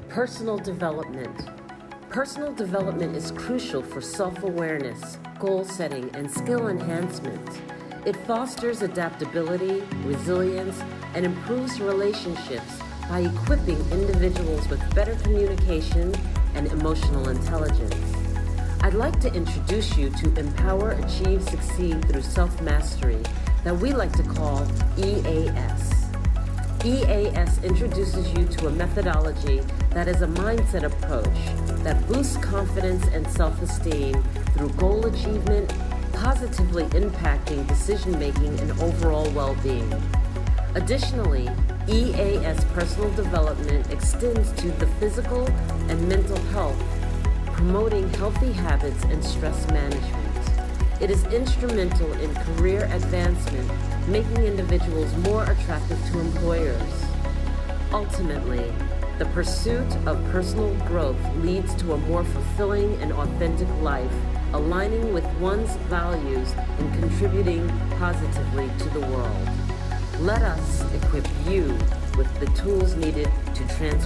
Personal development. Personal development is crucial for self-awareness, goal setting, and skill enhancement. It fosters adaptability, resilience, and improves relationships by equipping individuals with better communication and emotional intelligence. I'd like to introduce you to Empower, Achieve, Succeed through Self-Mastery that we like to call EAS. EAS introduces you to a methodology that is a mindset approach that boosts confidence and self-esteem through goal achievement, positively impacting decision-making and overall well-being. Additionally, EAS personal development extends to the physical and mental health, promoting healthy habits and stress management. It is instrumental in career advancement, making individuals more attractive to employers. Ultimately, the pursuit of personal growth leads to a more fulfilling and authentic life, aligning with one's values and contributing positively to the world. Let us equip you with the tools needed to transform